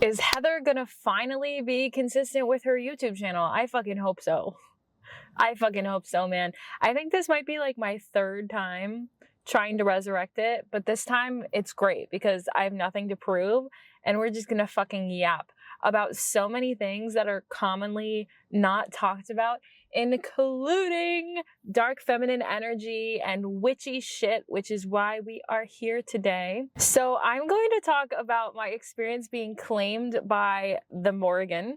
Is Heather gonna finally be consistent with her YouTube channel? I fucking hope so. I fucking hope so, man. I think this might be like my third time trying to resurrect it, but this time it's great because I have nothing to prove and we're just gonna fucking yap about so many things that are commonly not talked about, including dark feminine energy and witchy shit, which is why we are here today. So I'm going to talk about my experience being claimed by the Morrigan,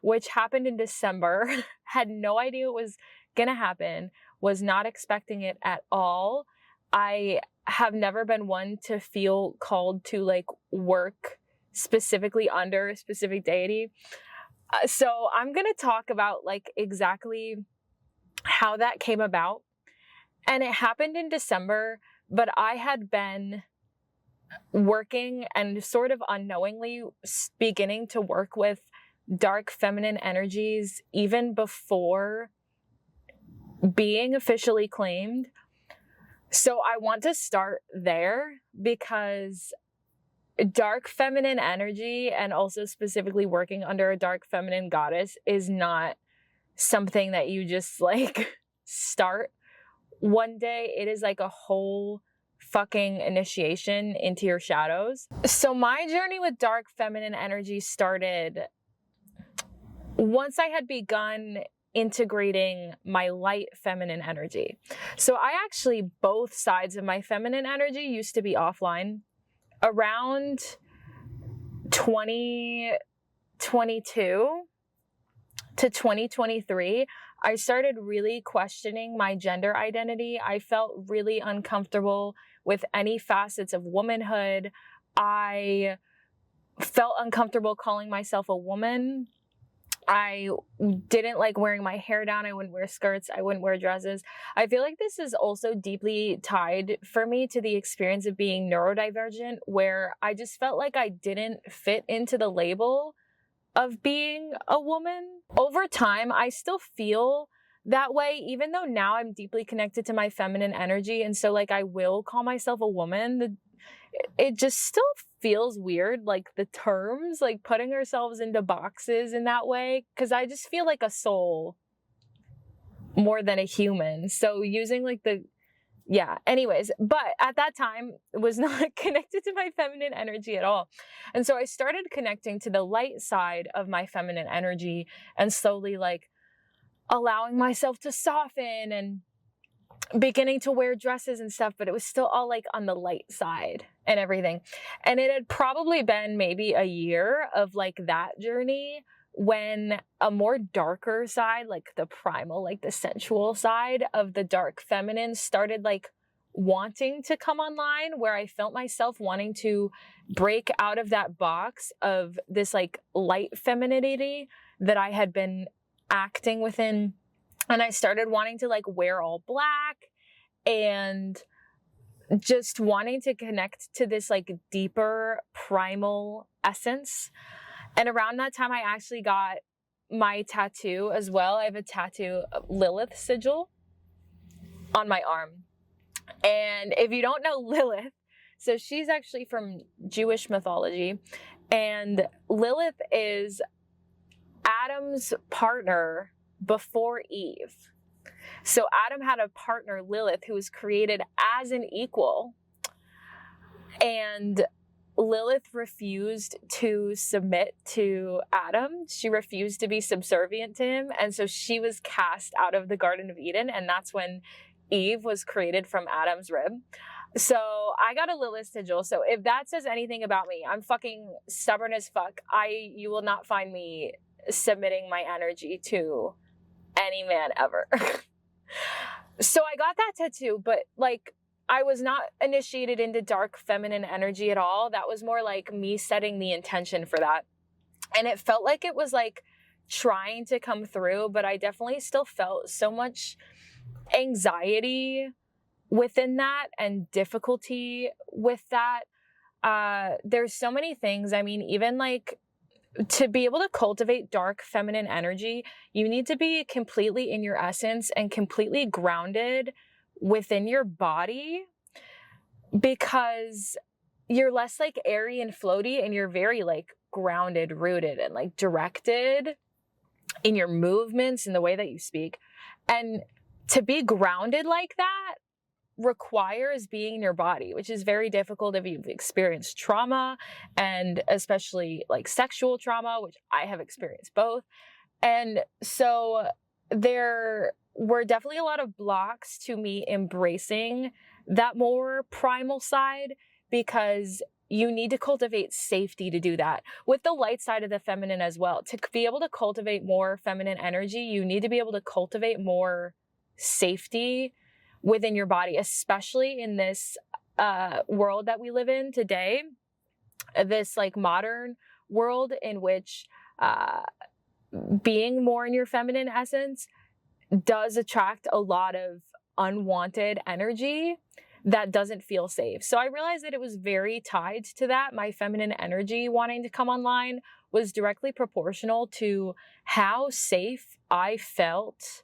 which happened in December. Had no idea it was gonna happen, was not expecting it at all. I have never been one to feel called to like work specifically under a specific deity. So I'm gonna talk about like exactly how that came about. And it happened in December, but I had been working and sort of unknowingly beginning to work with dark feminine energies even before being officially claimed. So I want to start there because dark feminine energy, and also specifically working under a dark feminine goddess, is not something that you just like start one day. It is like a whole fucking initiation into your shadows. So my journey with dark feminine energy started once I had begun integrating my light feminine energy. So I actually, both sides of my feminine energy used to be offline. Around 2022 to 2023, I started really questioning my gender identity. I felt really uncomfortable with any facets of womanhood. I felt uncomfortable calling myself a woman. I didn't like wearing my hair down. I wouldn't wear skirts. I wouldn't wear dresses. I feel like this is also deeply tied for me to the experience of being neurodivergent, where I just felt like I didn't fit into the label of being a woman. Over time, I still feel that way, even though now I'm deeply connected to my feminine energy. And so like I will call myself a woman. It just still feels weird, like the terms, like putting ourselves into boxes in that way, because I just feel like a soul more than a human. So using like anyways, but at that time it was not connected to my feminine energy at all. And so I started connecting to the light side of my feminine energy and slowly like allowing myself to soften and beginning to wear dresses and stuff, but it was still all like on the light side and everything. And it had probably been maybe a year of like that journey when a more darker side, like the primal, like the sensual side of the dark feminine started like wanting to come online, where I felt myself wanting to break out of that box of this like light femininity that I had been acting within. And I started wanting to like wear all black and just wanting to connect to this like deeper primal essence. And around that time, I actually got my tattoo as well. I have a tattoo, Lilith sigil, on my arm. And if you don't know Lilith, so she's actually from Jewish mythology. And Lilith is Adam's partner before Eve. So Adam had a partner, Lilith, who was created as an equal. And Lilith refused to submit to Adam. She refused to be subservient to him. And so she was cast out of the Garden of Eden. And that's when Eve was created from Adam's rib. So I got a Lilith sigil. So if that says anything about me, I'm fucking stubborn as fuck. You will not find me submitting my energy to any man ever. So I got that tattoo, but like I was not initiated into dark feminine energy at all. That was more like me setting the intention for that. And it felt like it was like trying to come through, but I definitely still felt so much anxiety within that and difficulty with that. There's so many things. I mean, even like to be able to cultivate dark feminine energy, you need to be completely in your essence and completely grounded within your body, because you're less like airy and floaty, and you're very like grounded, rooted, and like directed in your movements and the way that you speak. And to be grounded like that requires being in your body, which is very difficult if you've experienced trauma, and especially like sexual trauma, which I have experienced both. And so there were definitely a lot of blocks to me embracing that more primal side, because you need to cultivate safety to do that. With the light side of the feminine as well, to be able to cultivate more feminine energy, you need to be able to cultivate more safety within your body, especially in this world that we live in today, this like modern world in which being more in your feminine essence does attract a lot of unwanted energy that doesn't feel safe. So I realized that it was very tied to that. My feminine energy wanting to come online was directly proportional to how safe I felt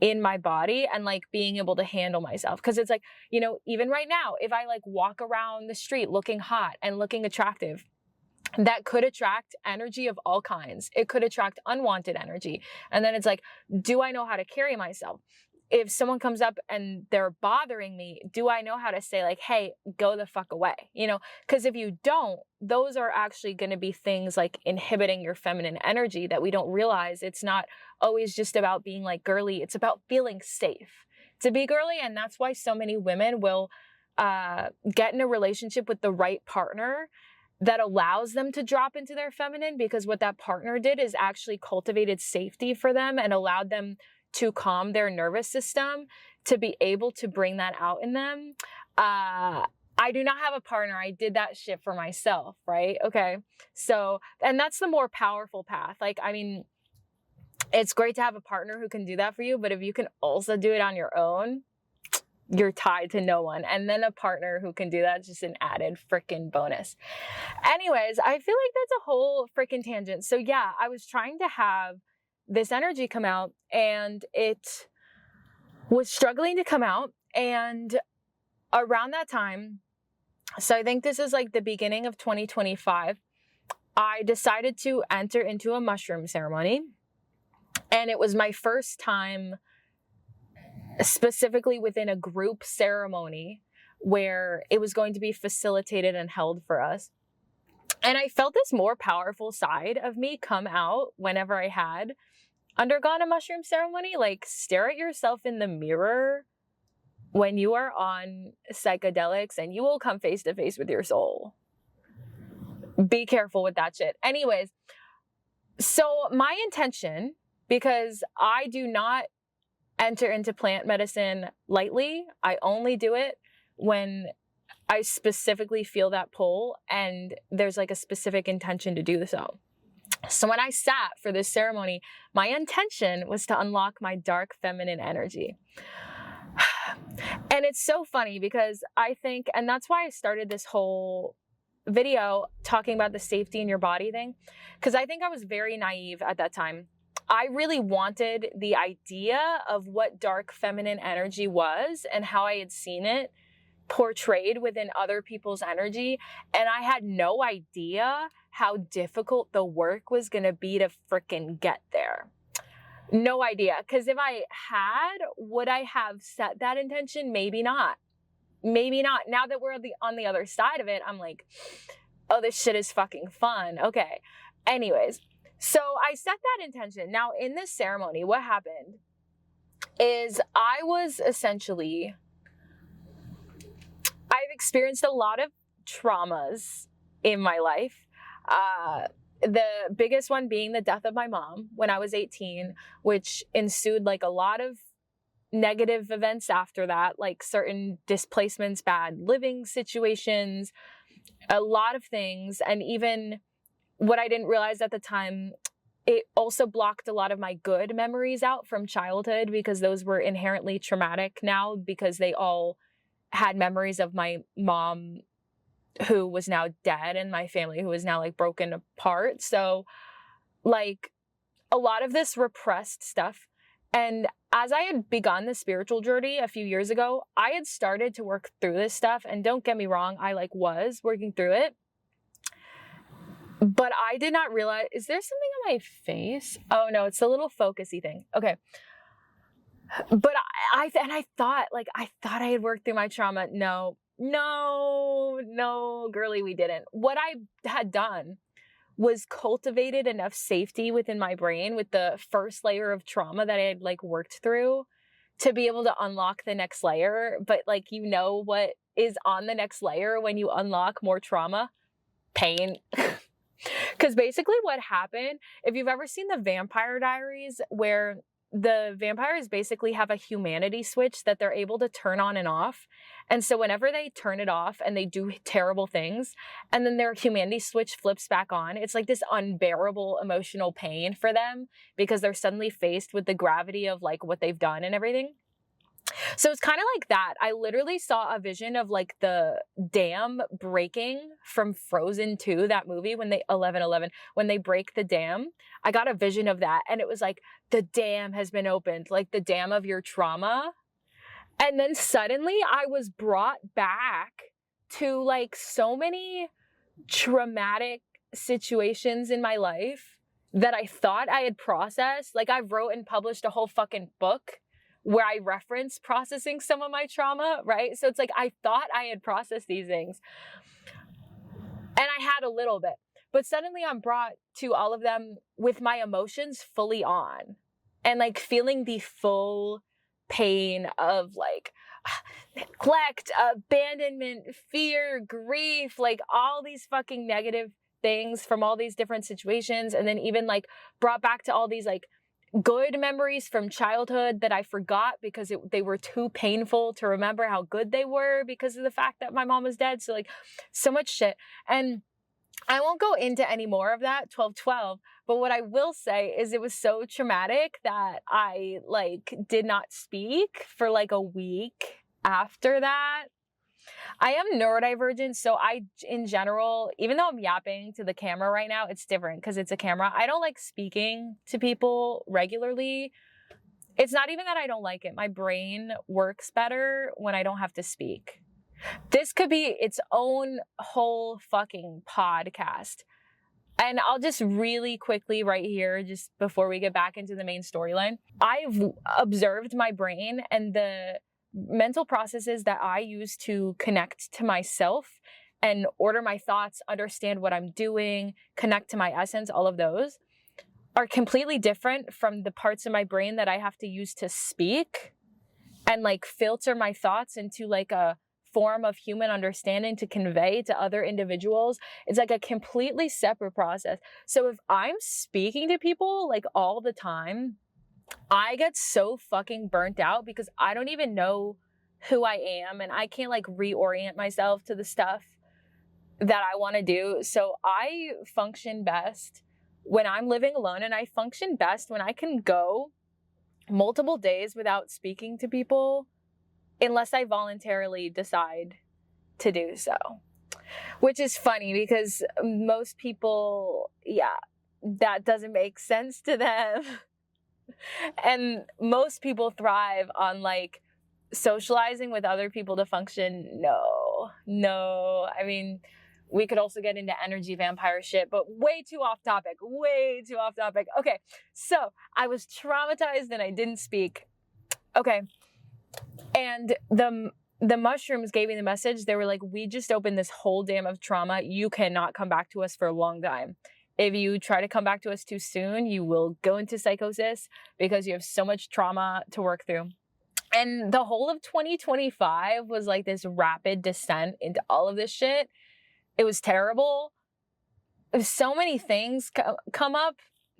in my body and like being able to handle myself. Cause it's like, you know, even right now, if I like walk around the street looking hot and looking attractive, that could attract energy of all kinds. It could attract unwanted energy. And then it's like, do I know how to carry myself? If someone comes up and they're bothering me, do I know how to say like, hey, go the fuck away? You know, because if you don't, those are actually going to be things like inhibiting your feminine energy that we don't realize. It's not always just about being like girly. It's about feeling safe to be girly. And that's why so many women will get in a relationship with the right partner that allows them to drop into their feminine, because what that partner did is actually cultivated safety for them and allowed them to calm their nervous system to be able to bring that out in them. I do not have a partner. I did that shit for myself, right? Okay. So, and that's the more powerful path. Like, I mean, it's great to have a partner who can do that for you, but if you can also do it on your own, you're tied to no one. And then a partner who can do that is just an added freaking bonus. Anyways, I feel like that's a whole freaking tangent. So yeah, I was trying to have this energy come out and it was struggling to come out. And around that time, so I think this is like the beginning of 2025, I decided to enter into a mushroom ceremony. And it was my first time specifically within a group ceremony where it was going to be facilitated and held for us. And I felt this more powerful side of me come out whenever I had undergone a mushroom ceremony. Like, stare at yourself in the mirror when you are on psychedelics and you will come face to face with your soul. Be careful with that shit. Anyways, so my intention, because I do not enter into plant medicine lightly. I only do it when I specifically feel that pull and there's like a specific intention to do so. So when I sat for this ceremony, my intention was to unlock my dark feminine energy. And it's so funny because I think, and that's why I started this whole video talking about the safety in your body thing, because I think I was very naive at that time. I really wanted the idea of what dark feminine energy was and how I had seen it portrayed within other people's energy. And I had no idea how difficult the work was going to be to freaking get there. No idea. Because if I had, would I have set that intention? Maybe not. Maybe not. Now that we're on the other side of it, I'm like, oh, this shit is fucking fun. Okay. Anyways. So I set that intention. Now, in this ceremony, what happened is I've experienced a lot of traumas in my life. The biggest one being the death of my mom when I was 18, which ensued like a lot of negative events after that, like certain displacements, bad living situations, a lot of things. And even what I didn't realize at the time, it also blocked a lot of my good memories out from childhood, because those were inherently traumatic now, because they all had memories of my mom who was now dead and my family who was now like broken apart. So like a lot of this repressed stuff And as I had begun the spiritual journey a few years ago, I had started to work through this stuff. And don't get me wrong, I was working through it. But I did not realize, is there something on my face? Oh no, it's the little focusy thing. Okay. But I thought I had worked through my trauma. No, girly, we didn't. What I had done was cultivated enough safety within my brain with the first layer of trauma that I had worked through to be able to unlock the next layer. But what is on the next layer when you unlock more trauma? Pain. Because basically what happened, if you've ever seen the Vampire Diaries, where the vampires basically have a humanity switch that they're able to turn on and off. And so whenever they turn it off and they do terrible things, and then their humanity switch flips back on, it's like this unbearable emotional pain for them because they're suddenly faced with the gravity of what they've done and everything. So it's kind of like that. I literally saw a vision of the dam breaking from Frozen 2, that movie, when they 11 when they break the dam. I got a vision of that, and it was the dam has been opened, the dam of your trauma. And then suddenly I was brought back to so many traumatic situations in my life that I thought I had processed. I wrote and published a whole fucking book where I reference processing some of my trauma, right? So it's I thought I had processed these things. And I had a little bit. But suddenly I'm brought to all of them with my emotions fully on. And feeling the full pain of neglect, abandonment, fear, grief, all these fucking negative things from all these different situations. And then even brought back to all these good memories from childhood that I forgot because they were too painful to remember how good they were because of the fact that my mom was dead. So so much shit. And I won't go into any more of that 12/12, but what I will say is it was so traumatic that I did not speak for a week after that. I am neurodivergent, so I, in general, even though I'm yapping to the camera right now, it's different because it's a camera. I don't like speaking to people regularly. It's not even that I don't like it. My brain works better when I don't have to speak. This could be its own whole fucking podcast. And I'll just really quickly right here, just before we get back into the main storyline, I've observed my brain and the mental processes that I use to connect to myself and order my thoughts, understand what I'm doing, connect to my essence, all of those are completely different from the parts of my brain that I have to use to speak and filter my thoughts into a form of human understanding to convey to other individuals. It's a completely separate process. So if I'm speaking to people all the time, I get so fucking burnt out because I don't even know who I am and I can't reorient myself to the stuff that I want to do. So I function best when I'm living alone, and I function best when I can go multiple days without speaking to people unless I voluntarily decide to do so. Which is funny because most people, that doesn't make sense to them. And most people thrive on socializing with other people to function. No. I mean, we could also get into energy vampire shit, but way too off topic. Okay, so I was traumatized and I didn't speak. Okay. And the mushrooms gave me the message. They were we just opened this whole dam of trauma. You cannot come back to us for a long time. If you try to come back to us too soon, you will go into psychosis because you have so much trauma to work through. And the whole of 2025 was this rapid descent into all of this shit. It was terrible. So many things come up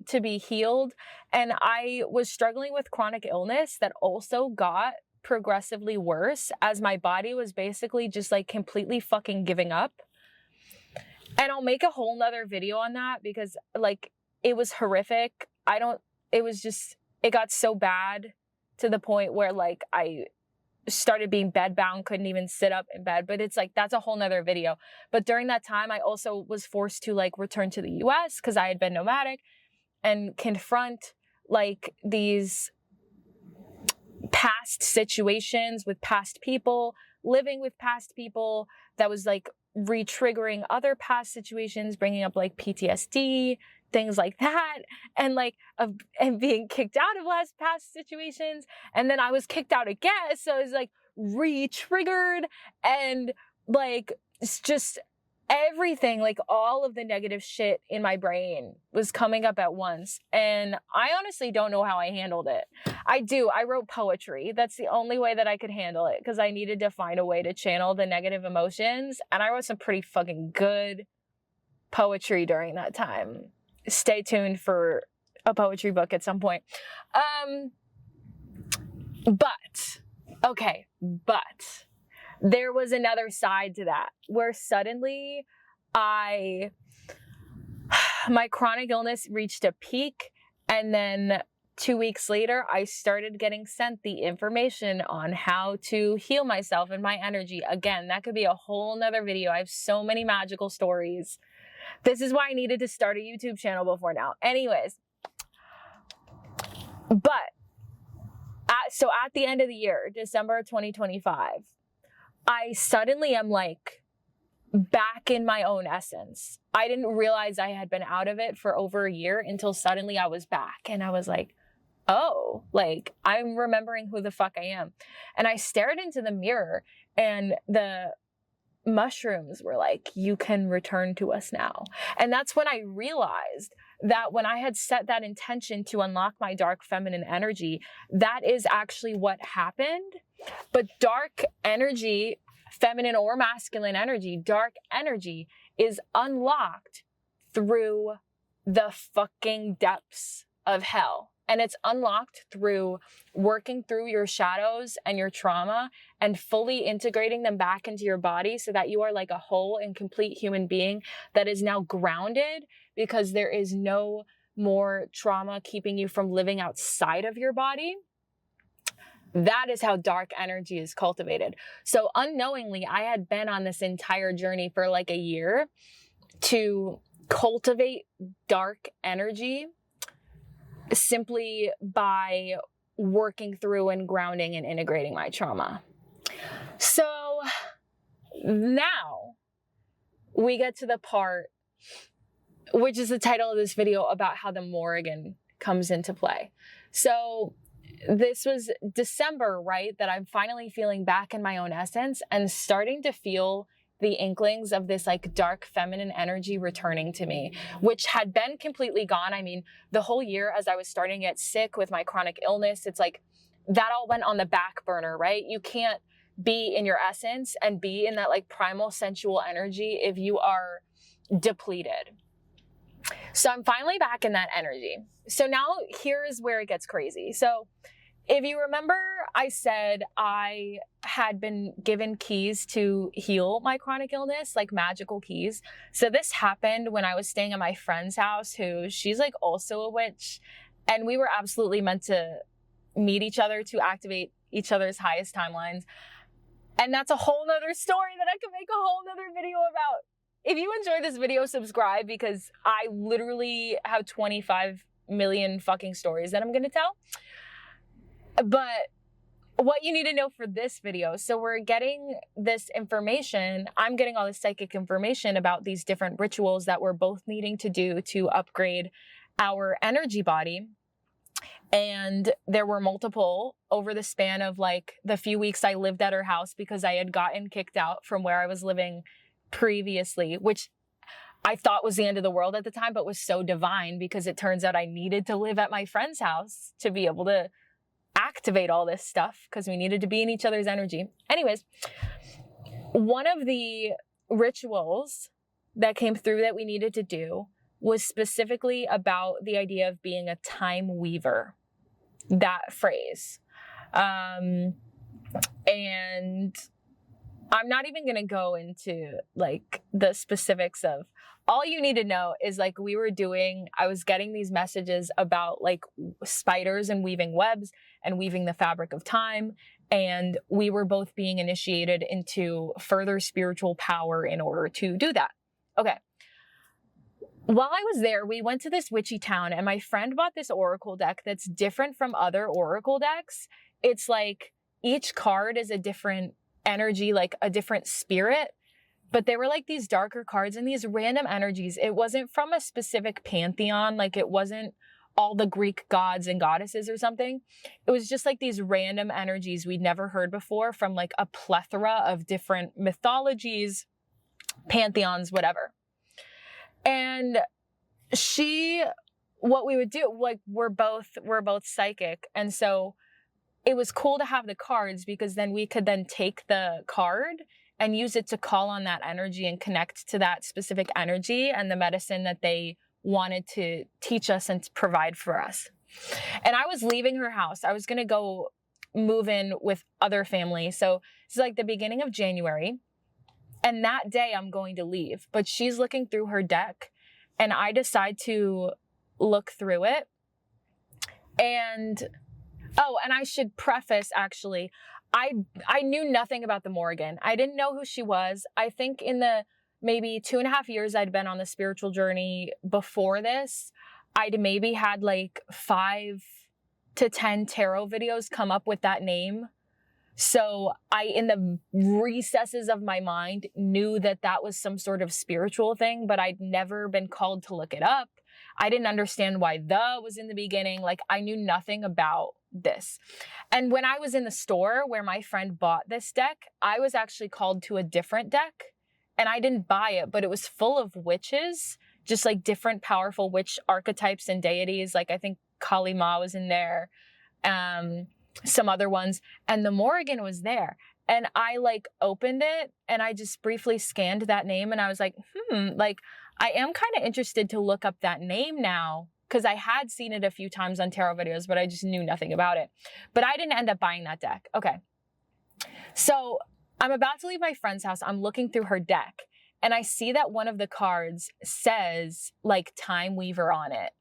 to be healed. And I was struggling with chronic illness that also got progressively worse as my body was basically just completely fucking giving up. And I'll make a whole nother video on that because it was horrific. It got so bad to the point where I started being bedbound, couldn't even sit up in bed. But it's that's a whole nother video. But during that time, I also was forced to return to the US because I had been nomadic and confront these past situations with past people, living with past people that was like re-triggering other past situations, bringing up like PTSD, things like that, and like and being kicked out of past situations, and then I was kicked out again, so it's like re-triggered, and like it's just everything, like all of the negative shit in my brain was coming up at once, and I honestly don't know how I handled it. I wrote poetry. That's the only way that I could handle it, because I needed to find a way to channel the negative emotions, and I wrote some pretty fucking good poetry during that time. Stay tuned for a poetry book at some point. But there was another side to that where suddenly my chronic illness reached a peak, and then 2 weeks later, I started getting sent the information on how to heal myself and my energy. Again, that could be a whole nother video. I have so many magical stories. This is why I needed to start a YouTube channel before now. Anyways, but at the end of the year, December 2025, I suddenly am like back in my own essence. I didn't realize I had been out of it for over a year until suddenly I was back, and I was like, oh, like I'm remembering who the fuck I am. And I stared into the mirror, and the mushrooms were like, you can return to us now. And that's when I realized that when I had set that intention to unlock my dark feminine energy, that is actually what happened. But dark energy, feminine or masculine energy, dark energy is unlocked through the fucking depths of hell. And it's unlocked through working through your shadows and your trauma and fully integrating them back into your body so that you are like a whole and complete human being that is now grounded, because there is no more trauma keeping you from living outside of your body. That is how dark energy is cultivated. So unknowingly, I had been on this entire journey for like a year to cultivate dark energy simply by working through and grounding and integrating my trauma. So now we get to the part, which is the title of this video, about how the Morrigan comes into play. So this was December, right? That I'm finally feeling back in my own essence and starting to feel the inklings of this like dark feminine energy returning to me, which had been completely gone. I mean, the whole year as I was starting to get sick with my chronic illness, it's like that all went on the back burner, right? You can't be in your essence and be in that like primal sensual energy if you are depleted. So I'm finally back in that energy. So now here's where it gets crazy. So if you remember, I said I had been given keys to heal my chronic illness, like magical keys. So this happened when I was staying at my friend's house, she's like also a witch. And we were absolutely meant to meet each other to activate each other's highest timelines. And that's a whole nother story that I could make a whole nother video about. If you enjoyed this video, subscribe, because I literally have 25 million fucking stories that I'm going to tell. But what you need to know for this video, so we're getting this information, I'm getting all this psychic information about these different rituals that we're both needing to do to upgrade our energy body. And there were multiple over the span of like the few weeks I lived at her house, because I had gotten kicked out from where I was living previously, which I thought was the end of the world at the time, but was so divine, because it turns out I needed to live at my friend's house to be able to activate all this stuff, because we needed to be in each other's energy. Anyways, one of the rituals that came through that we needed to do was specifically about the idea of being a time weaver, that phrase. And I'm not even going to go into like the specifics of, all you need to know is like I was getting these messages about like spiders and weaving webs and weaving the fabric of time. And we were both being initiated into further spiritual power in order to do that. Okay. While I was there, we went to this witchy town, and my friend bought this oracle deck that's different from other oracle decks. it's like each card is a different energy, like a different spirit. But they were like these darker cards and these random energies. It wasn't from a specific pantheon. Like it wasn't all the Greek gods and goddesses or something. It was just like these random energies we'd never heard before from like a plethora of different mythologies, pantheons, whatever. And what we would do, like we're both psychic. And so it was cool to have the cards because then we could then take the card and use it to call on that energy and connect to that specific energy and the medicine that they wanted to teach us and to provide for us. And I was leaving her house. I was going to go move in with other family. So it's like the beginning of January. And that day I'm going to leave. But she's looking through her deck and I decide to look through it. And I should preface actually, I knew nothing about the Morrigan. I didn't know who she was. I think in the maybe 2.5 years I'd been on the spiritual journey before this, I'd maybe had like 5 to 10 tarot videos come up with that name. So I, in the recesses of my mind, knew that that was some sort of spiritual thing, but I'd never been called to look it up. I didn't understand why the was in the beginning. Like I knew nothing about this. And when I was in the store where my friend bought this deck, I was actually called to a different deck and I didn't buy it, but it was full of witches, just like different powerful witch archetypes and deities. Like I think Kali Ma was in there, some other ones, and the Morrigan was there. And I like opened it and I just briefly scanned that name and I was like, like I am kind of interested to look up that name now because I had seen it a few times on tarot videos, but I just knew nothing about it. But I didn't end up buying that deck. Okay. So I'm about to leave my friend's house. I'm looking through her deck and I see that one of the cards says like Time Weaver on it.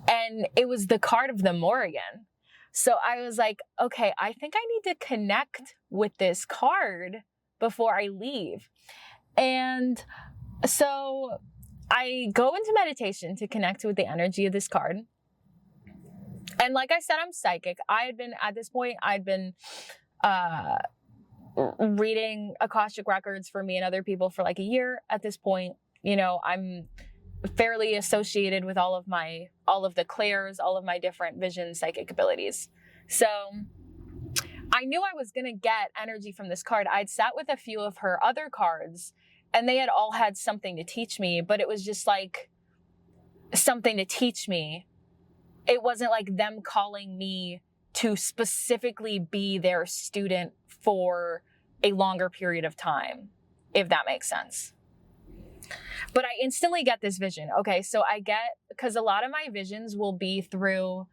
And it was the card of the Morrigan. So I was like, okay, I think I need to connect with this card before I leave. And so I go into meditation to connect with the energy of this card. And like I said, I'm psychic. At this point, I'd been reading Akashic records for me and other people for like a year at this point. You know, I'm fairly associated with all of the clairs, all of my different vision psychic abilities. So I knew I was going to get energy from this card. I'd sat with a few of her other cards and they had all had something to teach me, but it was just like something to teach me. It wasn't like them calling me to specifically be their student for a longer period of time, if that makes sense. But I instantly get this vision. Okay, so because a lot of my visions will be through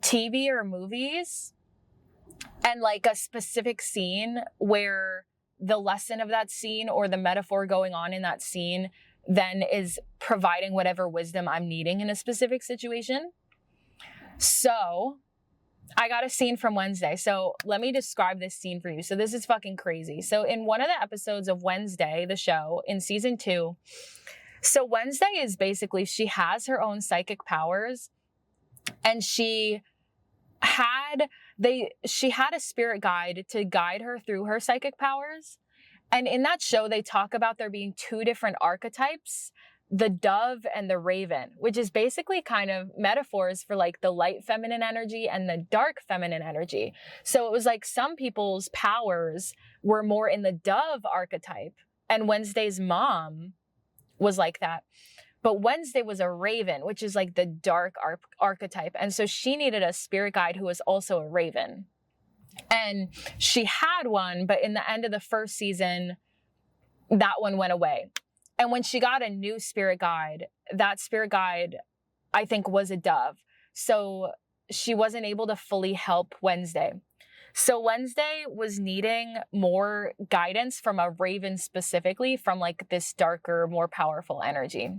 TV or movies and like a specific scene where the lesson of that scene or the metaphor going on in that scene then is providing whatever wisdom I'm needing in a specific situation. So I got a scene from Wednesday. So let me describe this scene for you. So this is fucking crazy. So in one of the episodes of Wednesday, the show in season 2, so Wednesday is basically, she has her own psychic powers and she had a spirit guide to guide her through her psychic powers. And in that show, they talk about there being 2 different archetypes, the dove and the raven, which is basically kind of metaphors for like the light feminine energy and the dark feminine energy. So it was like some people's powers were more in the dove archetype, and Wednesday's mom was like that. But Wednesday was a raven, which is like the dark archetype. And so she needed a spirit guide who was also a raven. And she had one, but in the end of the first season, that one went away. And when she got a new spirit guide, that spirit guide, I think, was a dove. So she wasn't able to fully help Wednesday. So Wednesday was needing more guidance from a raven specifically, from like this darker, more powerful energy.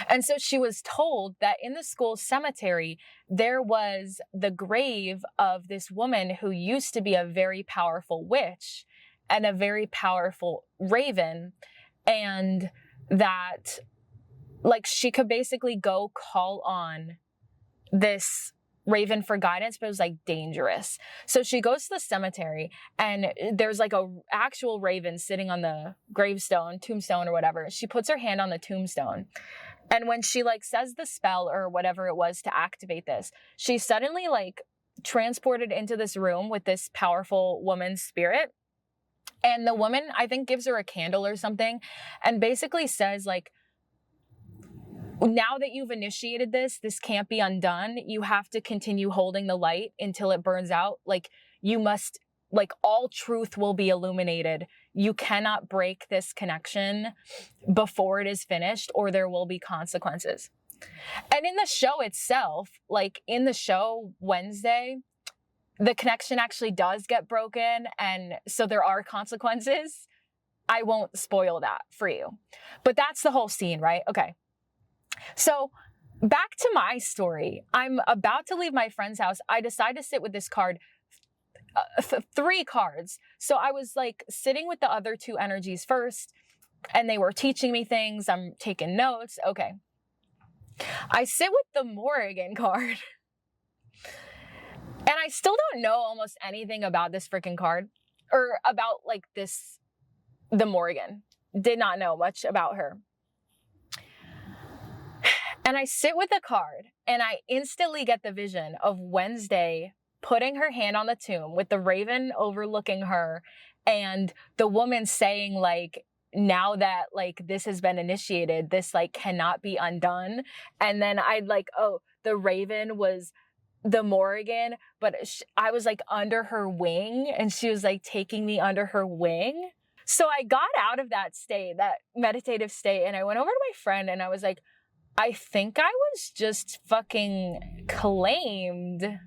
And so she was told that in the school cemetery, there was the grave of this woman who used to be a very powerful witch and a very powerful raven. And that like she could basically go call on this Raven for guidance, but it was like dangerous. So she goes to the cemetery and there's like a actual raven sitting on the tombstone or whatever. She puts her hand on the tombstone. And when she like says the spell or whatever it was to activate this, she's suddenly like transported into this room with this powerful woman's spirit. And the woman, I think, gives her a candle or something and basically says like, now that you've initiated this can't be undone. You have to continue holding the light until it burns out. Like you must, like all truth will be illuminated. You cannot break this connection before it is finished or there will be consequences. And in the show itself, like in the show Wednesday, the connection actually does get broken. And so there are consequences. I won't spoil that for you, but that's the whole scene, right? Okay. So back to my story. I'm about to leave my friend's house. I decide to sit with this card, 3 cards. So I was like sitting with the other 2 energies first, and they were teaching me things. I'm taking notes. Okay. I sit with the Morrigan card. And I still don't know almost anything about this freaking card or about like the Morrigan. Did not know much about her. And I sit with the card and I instantly get the vision of Wednesday putting her hand on the tomb with the raven overlooking her and the woman saying like, now that like this has been initiated, this like cannot be undone. And then I'd like, oh, the raven was the Morrigan, but I was like under her wing and she was like taking me under her wing. So I got out of that state, that meditative state, and I went over to my friend and I was like, I think I was just fucking claimed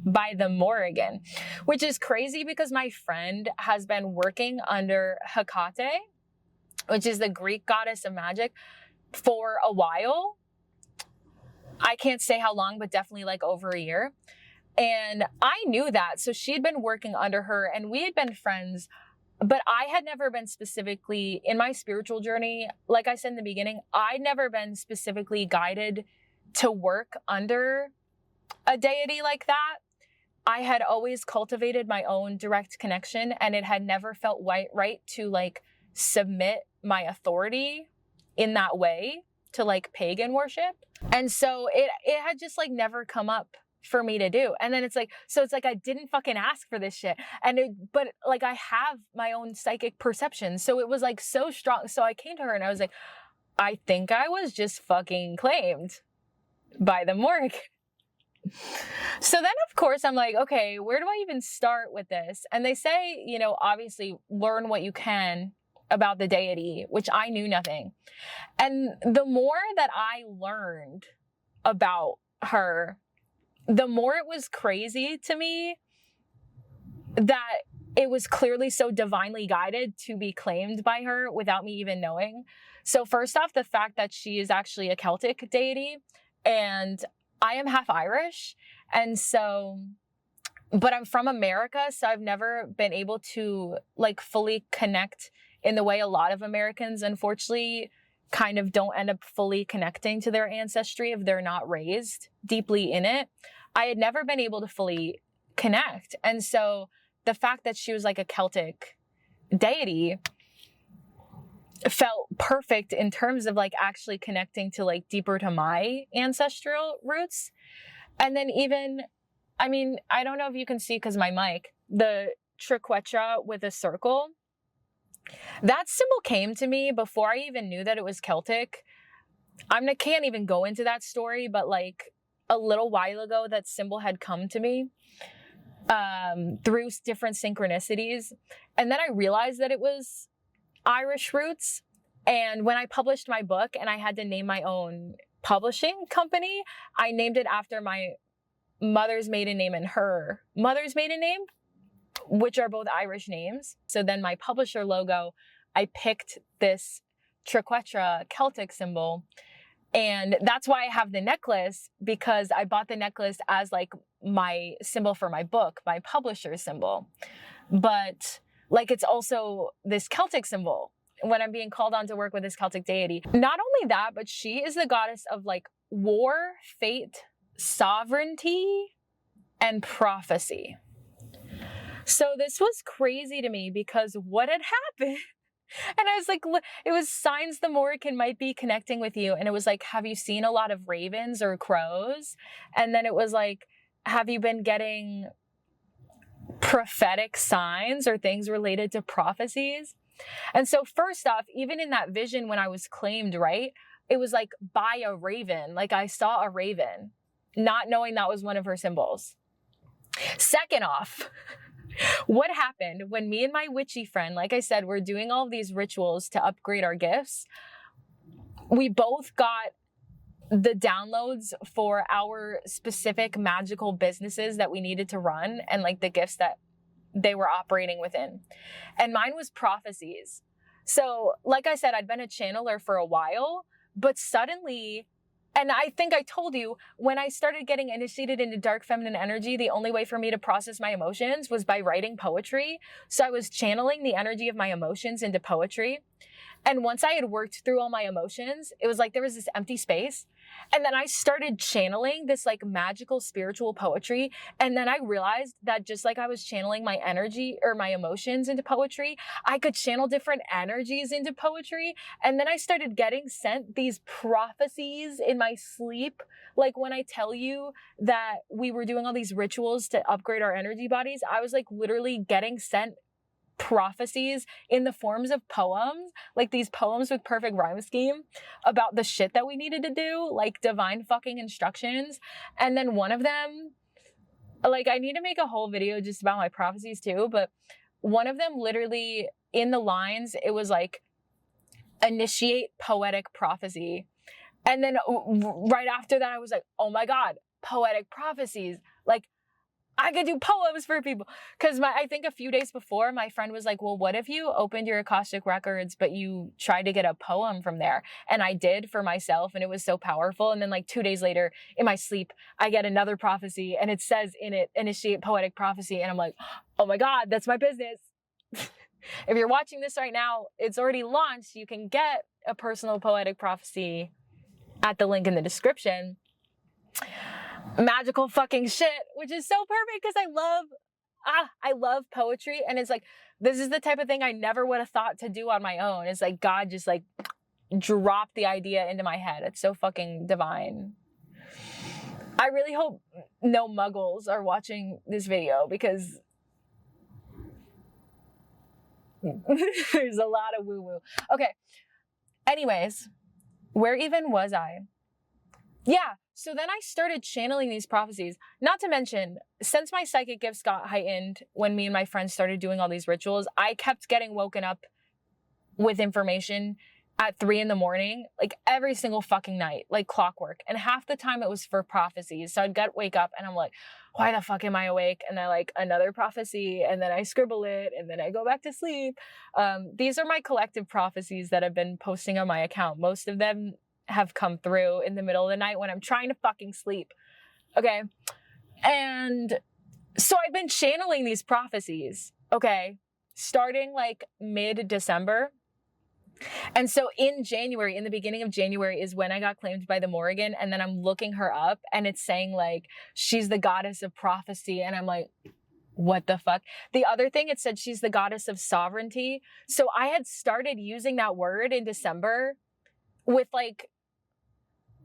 by the Morrigan, which is crazy because my friend has been working under Hecate, which is the Greek goddess of magic, for a while. I can't say how long, but definitely like over a year. And I knew that. So she had been working under her and we had been friends, but I had never been specifically in my spiritual journey. Like I said in the beginning, I'd never been specifically guided to work under a deity like that. I had always cultivated my own direct connection and it had never felt right to like submit my authority in that way to like pagan worship. And so it had just like never come up for me to do. And then it's like, so it's like, I didn't fucking ask for this shit. But like, I have my own psychic perception. So it was like so strong. So I came to her and I was like, I think I was just fucking claimed by the Morrigan. So then of course I'm like, okay, where do I even start with this? And they say, you know, obviously learn what you can about the deity, which I knew nothing. And the more that I learned about her, the more it was crazy to me that it was clearly so divinely guided to be claimed by her without me even knowing. So first off, the fact that she is actually a Celtic deity and I am half Irish. And so, but I'm from America. So I've never been able to like fully connect in the way a lot of Americans, unfortunately, kind of don't end up fully connecting to their ancestry if they're not raised deeply in it. I had never been able to fully connect. And so the fact that she was like a Celtic deity felt perfect in terms of like actually connecting to like deeper to my ancestral roots. And then even, I mean, I don't know if you can see because my mic, the triquetra with a circle, that symbol came to me before I even knew that it was Celtic. Can't even go into that story, but like a little while ago, that symbol had come to me through different synchronicities. And then I realized that it was Irish roots. And when I published my book and I had to name my own publishing company, I named it after my mother's maiden name and her mother's maiden name, which are both Irish names. So then my publisher logo, I picked this triquetra Celtic symbol. And that's why I have the necklace, because I bought the necklace as like my symbol for my book, my publisher symbol. But like, it's also this Celtic symbol when I'm being called on to work with this Celtic deity. Not only that, but she is the goddess of like war, fate, sovereignty, and prophecy. So this was crazy to me because what had happened? And I was like, it was signs the Morrigan might be connecting with you. And it was like, have you seen a lot of ravens or crows? And then it was like, have you been getting prophetic signs or things related to prophecies? And so first off, even in that vision when I was claimed, right, it was like by a raven. Like I saw a raven, not knowing that was one of her symbols. Second off, what happened when me and my witchy friend, like I said, we're doing all of these rituals to upgrade our gifts. We both got the downloads for our specific magical businesses that we needed to run and like the gifts that they were operating within. And mine was prophecies. So like I said, I'd been a channeler for a while, but suddenly, and I think I told you, when I started getting initiated into dark feminine energy, the only way for me to process my emotions was by writing poetry. So I was channeling the energy of my emotions into poetry. And once I had worked through all my emotions, it was like there was this empty space. And then I started channeling this like magical spiritual poetry. And then I realized that just like I was channeling my energy or my emotions into poetry, I could channel different energies into poetry. And then I started getting sent these prophecies in my sleep. Like when I tell you that we were doing all these rituals to upgrade our energy bodies, I was like literally getting sent prophecies in the forms of poems, like these poems with perfect rhyme scheme about the shit that we needed to do, like divine fucking instructions. And then one of them, like I need to make a whole video just about my prophecies too, but one of them literally in the lines, it was like, initiate poetic prophecy. And then right after that, I was like, oh my God, poetic prophecies. Like I could do poems for people. Because I think a few days before, my friend was like, well, what if you opened your Akashic records, but you tried to get a poem from there? And I did for myself, and it was so powerful. And then like 2 days later, in my sleep, I get another prophecy, and it says in it, initiate poetic prophecy. And I'm like, oh my God, that's my business. If you're watching this right now, it's already launched. You can get a personal poetic prophecy at the link in the description. Magical fucking shit, which is so perfect because I love poetry. And it's like, this is the type of thing I never would have thought to do on my own. It's like God just like dropped the idea into my head. It's so fucking divine. I really hope no muggles are watching this video because there's a lot of woo woo. Okay. Anyways, where even was I? Yeah. So then I started channeling these prophecies. Not to mention, since my psychic gifts got heightened when me and my friends started doing all these rituals, I kept getting woken up with information at 3 a.m, like every single fucking night, like clockwork. And half the time it was for prophecies. So I'd wake up and I'm like, why the fuck am I awake? And I like another prophecy, and then I scribble it, and then I go back to sleep. These are my collective prophecies that I've been posting on my account. Most of them have come through in the middle of the night when I'm trying to fucking sleep. Okay. And so I've been channeling these prophecies, okay, starting like mid-December. And so in January, in the beginning of January is when I got claimed by the Morrigan. And then I'm looking her up and it's saying like, she's the goddess of prophecy. And I'm like, what the fuck? The other thing, it said she's the goddess of sovereignty. So I had started using that word in December with like,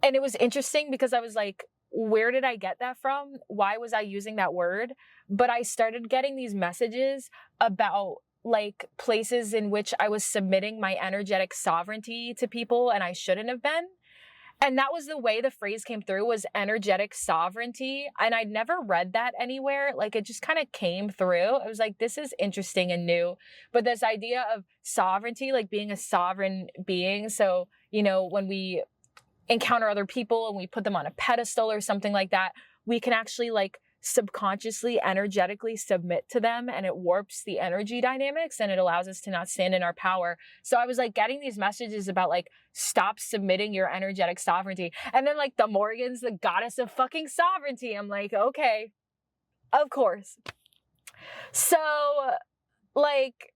and it was interesting because I was like, where did I get that from? Why was I using that word? But I started getting these messages about like places in which I was submitting my energetic sovereignty to people and I shouldn't have been. And that was the way the phrase came through, was energetic sovereignty. And I'd never read that anywhere. Like it just kind of came through. I was like, this is interesting and new. But this idea of sovereignty, like being a sovereign being. So, you know, when we encounter other people and we put them on a pedestal or something like that, we can actually like subconsciously, energetically submit to them, and it warps the energy dynamics and it allows us to not stand in our power. So I was like getting these messages about like, stop submitting your energetic sovereignty. And then like the Morrigan's the goddess of fucking sovereignty. I'm like, okay, of course. So like,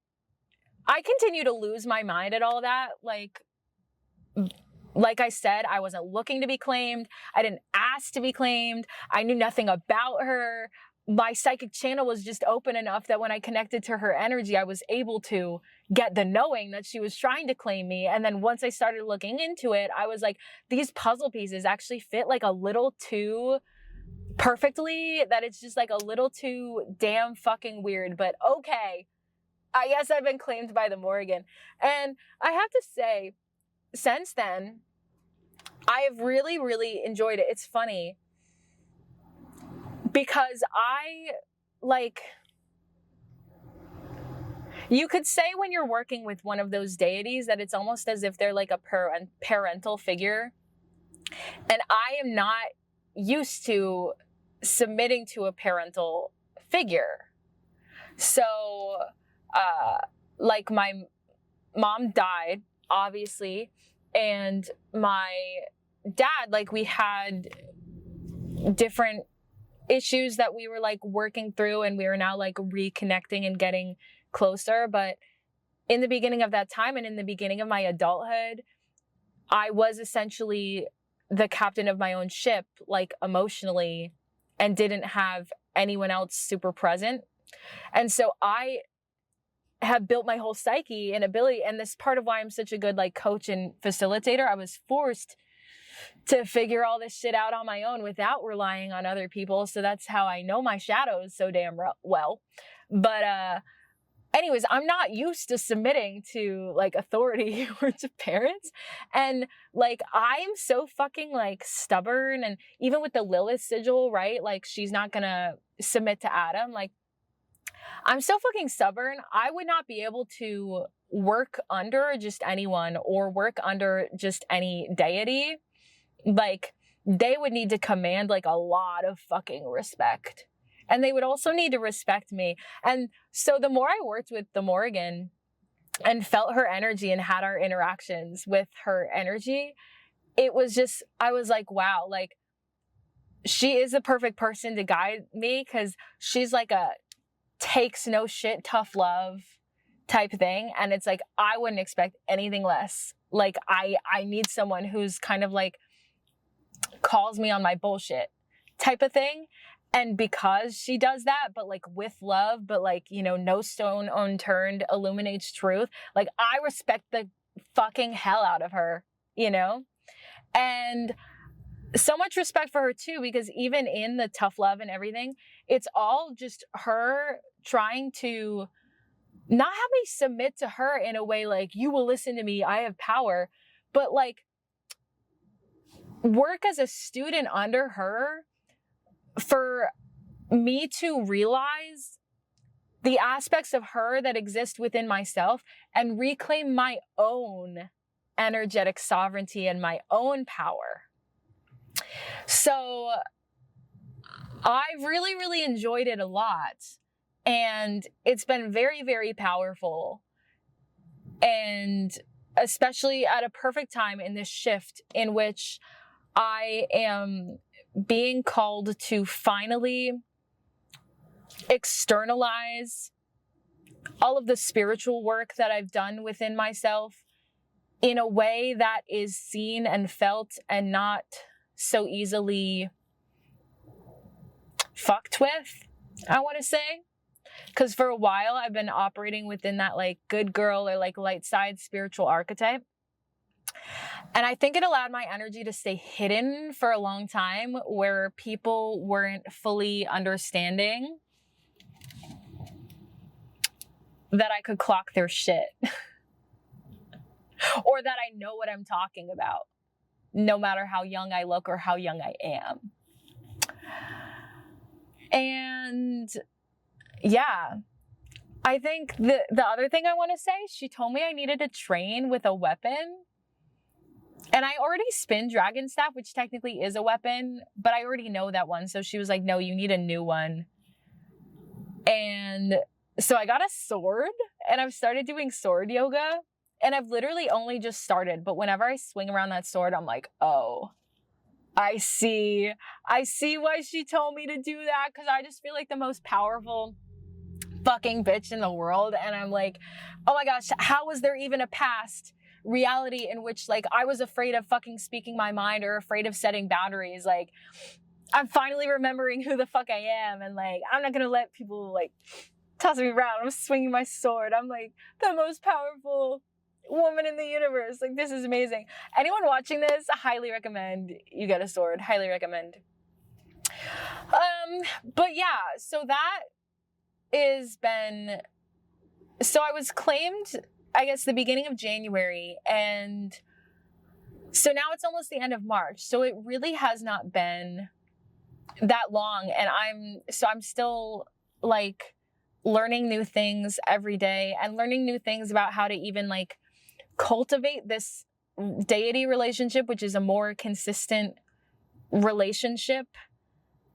I continue to lose my mind at all that. Like I said, I wasn't looking to be claimed. I didn't ask to be claimed. I knew nothing about her. my psychic channel was just open enough that when I connected to her energy, I was able to get the knowing that she was trying to claim me. And then once I started looking into it, I was like, these puzzle pieces actually fit like a little too perfectly, that it's just like a little too damn fucking weird. But okay, I guess I've been claimed by the Morrigan. And I have to say, since then, I have really, really enjoyed it. It's funny because you could say when you're working with one of those deities that it's almost as if they're like a parental figure. And I am not used to submitting to a parental figure. So, like my mom died, obviously, and my dad, like we had different issues that we were like working through, and we were now like reconnecting and getting closer. But in the beginning of that time and in the beginning of my adulthood, I was essentially the captain of my own ship, like emotionally, and didn't have anyone else super present. And so I have built my whole psyche and ability. And this part of why I'm such a good like coach and facilitator. I was forced to figure all this shit out on my own without relying on other people. So that's how I know my shadows so damn well. But anyways, I'm not used to submitting to like authority or to parents. And like, I'm so fucking like stubborn. And even with the Lilith sigil, right? Like she's not gonna submit to Adam. Like I'm so fucking stubborn. I would not be able to work under just anyone or work under just any deity. Like they would need to command like a lot of fucking respect. And they would also need to respect me. And so the more I worked with the Morrigan and felt her energy and had our interactions with her energy, it was just, I was like, wow, like she is the perfect person to guide me because she's like a takes no shit, tough love type thing. And it's like, I wouldn't expect anything less. Like I need someone who's kind of like calls me on my bullshit type of thing. And because she does that, but like with love, but like, you know, no stone unturned, illuminates truth. Like I respect the fucking hell out of her, you know? And so much respect for her too, because even in the tough love and everything, it's all just her trying to not have me submit to her in a way like, you will listen to me, I have power, but like work as a student under her for me to realize the aspects of her that exist within myself and reclaim my own energetic sovereignty and my own power. So I've really, really enjoyed it a lot. And it's been very, very powerful. And especially at a perfect time in this shift in which I am being called to finally externalize all of the spiritual work that I've done within myself in a way that is seen and felt and not so easily fucked with, I want to say. Because for a while I've been operating within that like good girl or like light side spiritual archetype. And I think it allowed my energy to stay hidden for a long time where people weren't fully understanding that I could clock their shit. Or that I know what I'm talking about, no matter how young I look or how young I am. And yeah, I think the other thing I want to say, she told me I needed to train with a weapon. And I already spin dragon staff, which technically is a weapon, but I already know that one. So she was like, no, you need a new one. And so I got a sword and I've started doing sword yoga. And I've literally only just started, but whenever I swing around that sword, I'm like, oh, I see why she told me to do that. Cause I just feel like the most powerful fucking bitch in the world. And I'm like, oh my gosh, how was there even a past reality in which like I was afraid of fucking speaking my mind or afraid of setting boundaries? Like I'm finally remembering who the fuck I am, and like, I'm not gonna let people like toss me around. I'm swinging my sword. I'm like the most powerful woman in the universe. Like, this is amazing. Anyone watching this, I highly recommend you get a sword. Highly recommend. But yeah, so that is been, so I was claimed, I guess, the beginning of January, and so now it's almost the end of March. So it really has not been that long, and I'm still like learning new things every day and learning new things about how to even like cultivate this deity relationship, which is a more consistent relationship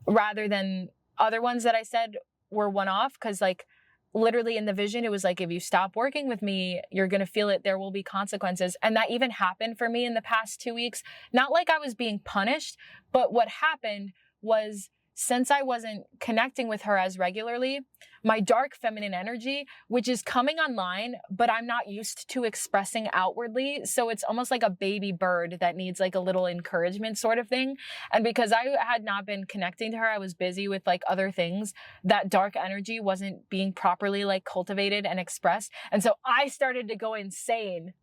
rather than other ones that I said were one-off. Because like literally in the vision, it was like, if you stop working with me, you're going to feel it. There will be consequences. And that even happened for me in the past 2 weeks. Not like I was being punished, but what happened was, since I wasn't connecting with her as regularly, my dark feminine energy, which is coming online, but I'm not used to expressing outwardly. So it's almost like a baby bird that needs like a little encouragement sort of thing. And because I had not been connecting to her, I was busy with like other things. That dark energy wasn't being properly like cultivated and expressed. And so I started to go insane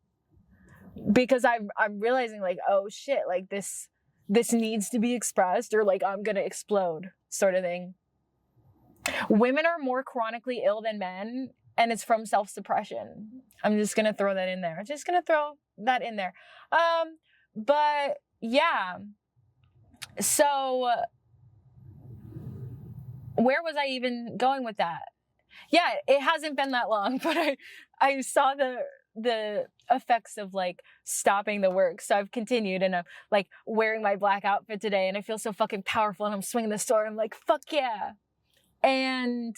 because I'm realizing like, oh shit, like this needs to be expressed or like I'm gonna explode sort of thing. Women are more chronically ill than men, and it's from self-suppression. I'm just gonna throw that in there. But yeah. So where was I even going with that? Yeah, it hasn't been that long, but I saw the effects of like stopping the work. So I've continued, and I'm like wearing my black outfit today, and I feel so fucking powerful, and I'm swinging the sword. I'm like, fuck yeah. And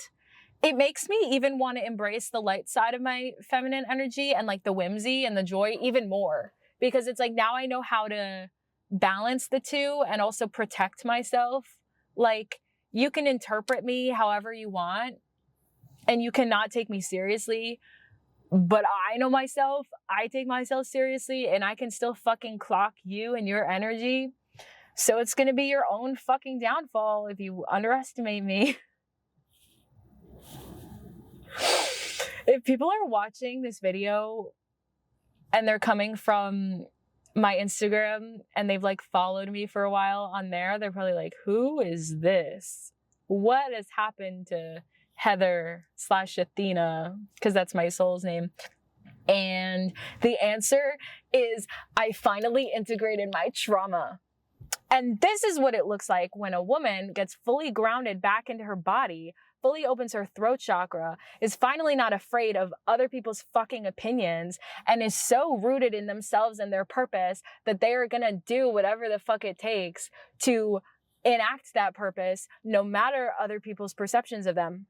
it makes me even want to embrace the light side of my feminine energy and like the whimsy and the joy even more, because it's like now I know how to balance the two and also protect myself. Like, you can interpret me however you want and you cannot take me seriously, but I know myself, I take myself seriously, and I can still fucking clock you and your energy. So it's gonna be your own fucking downfall if you underestimate me. If people are watching this video and they're coming from my Instagram and they've like followed me for a while on there, they're probably like, who is this? What has happened to Heather/Athena? Because that's my soul's name. And the answer is, I finally integrated my trauma. And this is what it looks like when a woman gets fully grounded back into her body, fully opens her throat chakra, is finally not afraid of other people's fucking opinions, and is so rooted in themselves and their purpose that they are gonna do whatever the fuck it takes to enact that purpose, no matter other people's perceptions of them.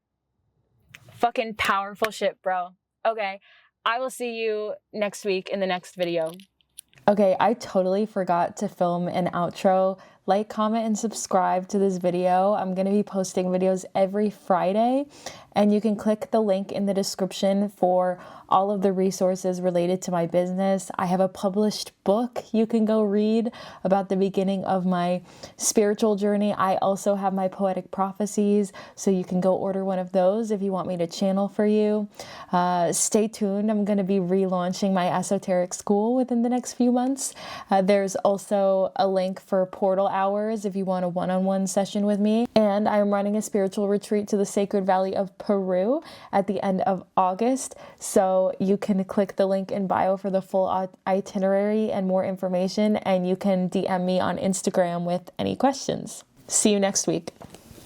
Fucking powerful shit, bro. Okay, I will see you next week in the next video. Okay, I totally forgot to film an outro. Like, comment, and subscribe to this video. I'm going to be posting videos every Friday, and you can click the link in the description for all of the resources related to my business. I have a published book you can go read about the beginning of my spiritual journey. I also have my poetic prophecies, so you can go order one of those if you want me to channel for you. Stay tuned. I'm going to be relaunching my esoteric school within the next few months. There's also a link for portal hours if you want a one-on-one session with me. And I'm running a spiritual retreat to the Sacred Valley of Peru at the end of August. So you can click the link in bio for the full itinerary and more information. And you can DM me on Instagram with any questions. See you next week.